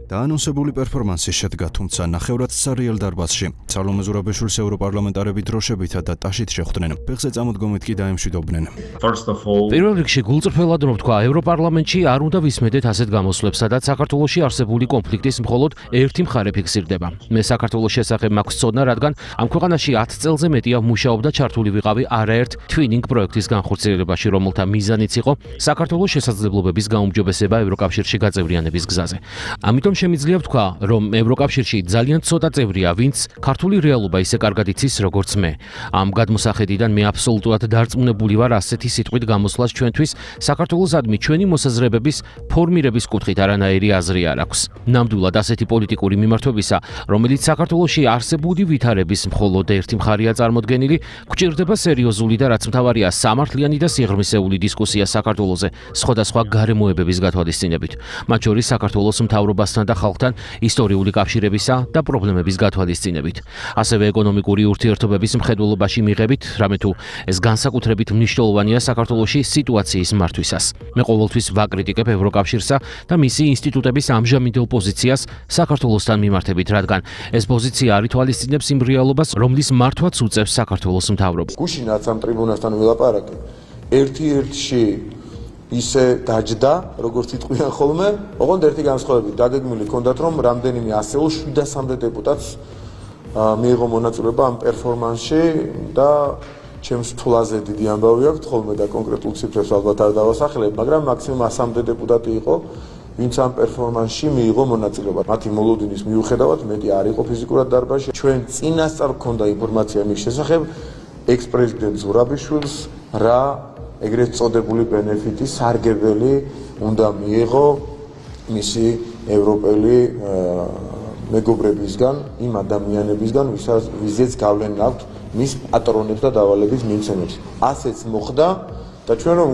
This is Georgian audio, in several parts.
დაანონსებული პერფორმანსი შედგა, თუმცა ნახევრად სარიელ დარბაზში. სალომე ზურაბაშვილს ევროპარლამენტარები დროშებითა და ტაშით შეხვდნენ. ფეხზე წამოდგომით კი დაემშვიდობდნენ. პირველ რიგში გულწრფელად რომ ვთქვა, ევროპარლამენტში არ უნდა ვისმედეთ ასეთ გამოსვლებს, სადაც საქართველოში არსებული კონფლიქტის მხოლოდ ერთი მხარე ფიქსირდება. მე საქართველოს შესახებ მაქვს ცოდნა, რადგან ამ ქვეყანაში 10 წელზე მეტია მუშაობდა ჩართული ვიყავი არაერთ twinning პროექტის განხორციელებაში, რომელთა მიზანიც იყო საქართველოს შესაძლებლობების გაუმჯობესება ევროკავშირში გაწევრიანების გზაზე. ამიტომ შემიძლია ვთქვა, რომ ევროკავშირში ძალიან ცოტა წევრია, ვინც ქართული რეალობა ისე კარგად იცის, როგორც მე. ამ გადმოსახედიდან მე აბსოლუტურად დარწმუნებული ვარ ასეთი სიტყვით გამოსვლას ჩვენთვის საქართველოსადმი ჩვენი მოსაზრებების ფორმირების კუთხით არანაირი აზრი არ აქვს. ნამდვილად ასეთი პოლიტიკური მიმართვებისა, რომელიც საქართველოში არსებული ვითარების მხოლოდ ერთი მხარეა წარმოდგენილი, გვჭირდება სერიოზული და რაც მთავარია სამართლიანი და სიღრმისეული დისკუსია საქართველოზე სხვადასხვა გარემოებების გათვალისწინებით. მათ შორის საქართველოს მთავრობასთან და ხალხთან ისტორიული კავშირებისა და პრობლემების გათვალისწინებით. ასევე ეკონომიკური ურთიერთობების მხედველობაში მიღებით, რამე თუ ეს განსაკუთრებით მნიშვნელოვანია საქართველოში სიტუაციის მართვისას. მე ყოველთვის ვაკრიტიკებ ევროკავშირსა და მისი ინსტიტუტების ამჟამინდელ პოზიციას საქართველოსთან მიმართებით, რადგან ეს პოზიცია არ ითვალისწინებს იმ რეალობას, რომლის მართვაც უწევს საქართველოს მთავრობა. გუშინაც ამ ტრიბუნასთან ვილაპარაკე, ერთ-ერთში ისე დაჯდა, როგორც იტყვიან ხოლმე, ოღონდ ერთი განსხვავებით დაგეგმილი ჰქონდათ, რომ რამდენიმე ასეულ 700-მდე დეპუტატს მიიღო მონაწილეობა ამ პერფორმანსში და ჩემს თვლაზე დიდი ამბავი აქვს, ხოლმე და კონკრეტულ ციფრებს ალბათ არ დავასახელებ, მაგრამ მაქსიმუმ 100-მდე დეპუტატი იყო, ვინც ამ პერფორმანსში მიიღო მონაწილეობა. მათი მოლოდინის მიუხედავად, მეტი არ იყო ფიზიკურად დარბაზში. ჩვენ წინასწარ გქონდა ინფორმაცია მის შესახებ, ექს-პრეზიდენტ ზურაბიშვილს რა ეგრეთ წოდებული ბენეფიტი სარგებელი უნდა მიიღო მისი ევროპელი მეგობრებისგან, იმ ადამიანებისგან, ვიზეც გავლენა აქვთ მის პატრონებს და დავალების მიმცემებს. ასეც მოხდა და ჩვენ რომ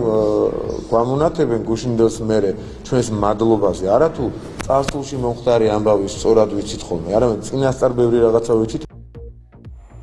გვამონათებენ გუშინდელს მერე ჩვენს მადლობაზე, არათუ წარსულში მომხდარი ამბავი სწორად ვიცით ხოლმე, არამედ წინასწარ ბევრი რაღაცა ვიცით.